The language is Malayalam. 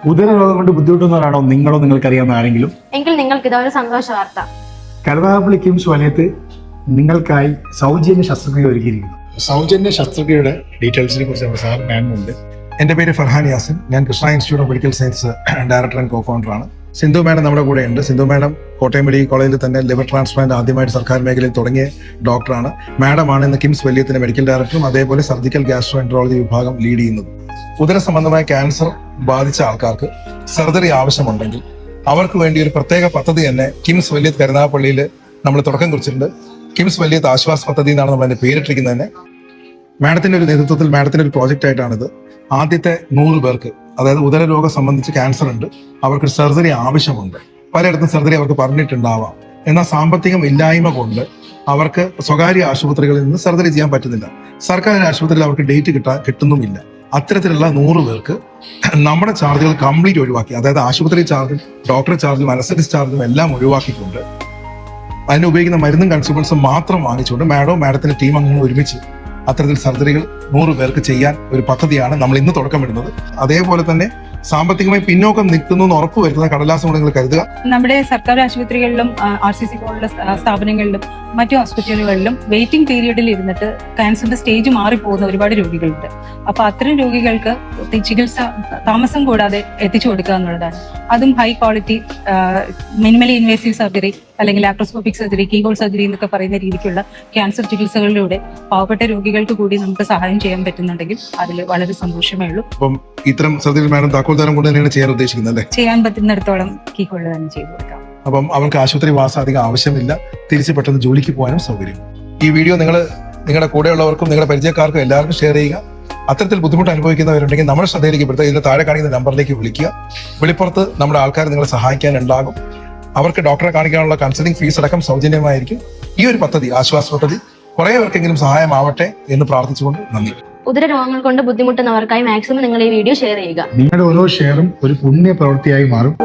ഉദരരോഗം കൊണ്ട് ബുദ്ധിമുട്ടുന്നവരാണോ നിങ്ങളോ നിങ്ങൾക്കറിയാവുന്ന ആരെങ്കിലും? എങ്കിൽ നിങ്ങൾക്ക് ഇതൊരു സന്തോഷ വാർത്ത. കരുനാഗപ്പള്ളി കിംസ് വലയത്ത് നിങ്ങൾക്കായി സൗജന്യ ശസ്ത്രക്രിയ ഒരുക്കിയിരിക്കുന്നു. സൗജന്യ ശസ്ത്രക്രിയയുടെ ഡീറ്റെയിൽസിനെ കുറിച്ച് നമ്മുടെ സാർ മാനുണ്ട്. എൻ്റെ പേര് ഫർഹാൻ യാസിൻ. ഞാൻ Krishna institute of medical science director and co ഫൗണ്ടറാണ്. സിന്ധു മാഡം നമ്മുടെ കൂടെ ഉണ്ട്. സിന്ധു മാഡം കോട്ടയം മെഡിക്കൽ കോളേജിൽ തന്നെ ലിവർ ട്രാൻസ്പ്ലാന്റ് ആദ്യമായിട്ട് സർക്കാർ മേഖലയിൽ തുടങ്ങിയ ഡോക്ടറാണ്. മാഡമാണ് ഇന്ന് കിംസ് വലയത്തിന്റെ മെഡിക്കൽ ഡയറക്ടറും അതേപോലെ സർജിക്കൽ ഗ്യാസ്ട്രോഎൻട്രോളജി വിഭാഗം ലീഡ് ചെയ്യുന്നത്. ഉദര സംബന്ധമായ ക്യാൻസർ ബാധിച്ച ആൾക്കാർക്ക് സർജറി ആവശ്യമുണ്ടെങ്കിൽ അവർക്ക് വേണ്ടി ഒരു പ്രത്യേക പദ്ധതി തന്നെ കിംസ് വലയത്ത് കരുനാഗപ്പള്ളിയിൽ നമ്മൾ തുടക്കം കുറിച്ചിട്ടുണ്ട്. കിംസ് വലയത്ത് ആശ്വാസ് പദ്ധതി എന്നാണ് നമ്മൾ അതിന്റെ പേരിട്ടിരിക്കുന്നത് തന്നെ. മാഡത്തിന്റെ ഒരു നേതൃത്വത്തിൽ മാഡത്തിന്റെ ഒരു പ്രോജക്റ്റ് ആയിട്ടാണിത്. ആദ്യത്തെ 100 പേർക്ക്, അതായത് ഉദരരോഗം സംബന്ധിച്ച് ക്യാൻസർ ഉണ്ട്, അവർക്ക് സർജറി ആവശ്യമുണ്ട്. പലയിടത്തും സർജറി അവർക്ക് പറഞ്ഞിട്ടുണ്ടാവാം. എന്നാൽ സാമ്പത്തികം ഇല്ലായ്മ കൊണ്ട് അവർക്ക് സ്വകാര്യ ആശുപത്രികളിൽ നിന്ന് സർജറി ചെയ്യാൻ പറ്റുന്നില്ല. സർക്കാർ ആശുപത്രിയിൽ അവർക്ക് ഡേറ്റ് കിട്ടുന്നുമില്ല. അത്തരത്തിലുള്ള 100 പേർക്ക് നമ്മുടെ ചാർജുകൾ കംപ്ലീറ്റ് ഒഴിവാക്കി, അതായത് ആശുപത്രി ചാർജും ഡോക്ടർ ചാർജും അനസ്തറ്റിസ്റ്റ് ചാർജും എല്ലാം ഒഴിവാക്കിക്കൊണ്ട് അതിന് ഉപയോഗിക്കുന്ന മരുന്നും കൺസ്യൂമേഴ്സും മാത്രം വാങ്ങിച്ചുകൊണ്ട് മാഡത്തിന്റെ ടീം അംഗങ്ങൾ ഒരുമിച്ച് അത്തരത്തിൽ സർജറികൾ 100 പേർക്ക് ചെയ്യാൻ ഒരു പദ്ധതിയാണ് നമ്മൾ ഇന്ന് തുടക്കമിടുന്നത്. അതേപോലെ തന്നെ സാമ്പത്തികമായി പിന്നോക്കം നിൽക്കുന്നു എന്ന് ഉറപ്പുവരുത്തുന്ന കടലാസം കൂടെ നിങ്ങൾ കരുതുക. നമ്മുടെ സർക്കാർ ആശുപത്രികളിലും RCC പോലുള്ള സ്ഥാപനങ്ങളിലും മറ്റു ഹോസ്പിറ്റലുകളിലും വെയിറ്റിംഗ് പീരീഡിൽ ഇരുന്നിട്ട് ക്യാൻസറിന്റെ സ്റ്റേജ് മാറിപ്പോകുന്ന ഒരുപാട് രോഗികളുണ്ട്. അപ്പൊ അത്തരം രോഗികൾക്ക് ചികിത്സ താമസം കൂടാതെ എത്തിച്ചു കൊടുക്കുക എന്നുള്ളതാണ്. അതും high quality minimally invasive surgery അല്ലെങ്കിൽ ലാപ്രോസ്കോപ്പിക് സർജറി, കീഹോൾ സർജറി എന്നൊക്കെ പറയുന്ന രീതിക്കുള്ള ക്യാൻസർ ചികിത്സകളിലൂടെ പാവപ്പെട്ട രോഗികൾക്ക് കൂടി നമുക്ക് സഹായം ചെയ്യാൻ പറ്റുന്നുണ്ടെങ്കിൽ അതിൽ വളരെ സന്തോഷമേ ഉള്ളൂ. അപ്പം ഇത്തരം സർജറി മാഡം താക്കോൽദാരം കൊണ്ട് തന്നെയാണ് ചെയ്യാൻ ഉദ്ദേശിക്കുന്നത് അല്ലേ? ചെയ്യാൻ പറ്റുന്നിടത്തോളം കീഹോൾ തന്നെ ചെയ്തു കൊടുക്കാം. അപ്പം അവർക്ക് ആശുപത്രി വാസം അധികം ആവശ്യമില്ല. തിരിച്ച് പെട്ടെന്ന് ജോലിക്ക് പോകാനും സൗകര്യം. ഈ വീഡിയോ നിങ്ങളുടെ കൂടെയുള്ളവർക്കും നിങ്ങളുടെ പരിചയക്കാർക്കും എല്ലാവർക്കും ഷെയർ ചെയ്യുക. അത്തരത്തിൽ ബുദ്ധിമുട്ട് അനുഭവിക്കുന്നവരുണ്ടെങ്കിൽ നമ്മുടെ ശ്രദ്ധയിലേക്ക് പെടുത്തുക. ഇതിന്റെ താഴെ കാണിക്കുന്ന നമ്പറിലേക്ക് വിളിക്കുക. വെളിപ്പുറത്ത് നമ്മുടെ ആൾക്കാർ നിങ്ങളെ സഹായിക്കാനുണ്ടാകും. അവർക്ക് ഡോക്ടറെ കാണിക്കാനുള്ള കൺസൾട്ടിംഗ് ഫീസ് അടക്കം സൗജന്യമായിരിക്കും. ഈ ഒരു പദ്ധതി, ആശ്വാസ പദ്ധതി, കുറെ പേർക്കെങ്കിലും സഹായമാവട്ടെ എന്ന് പ്രാർത്ഥിച്ചുകൊണ്ട് നന്ദി. ഉദരരോഗങ്ങൾ കൊണ്ട് ബുദ്ധിമുട്ടുന്നവർക്കായി മാക്സിമം നിങ്ങൾ ഈ വീഡിയോ ഷെയർ ചെയ്യുക. നിങ്ങളുടെ ഓരോ ഷെയറും ഒരു പുണ്യ പ്രവൃത്തിയായി മാറും.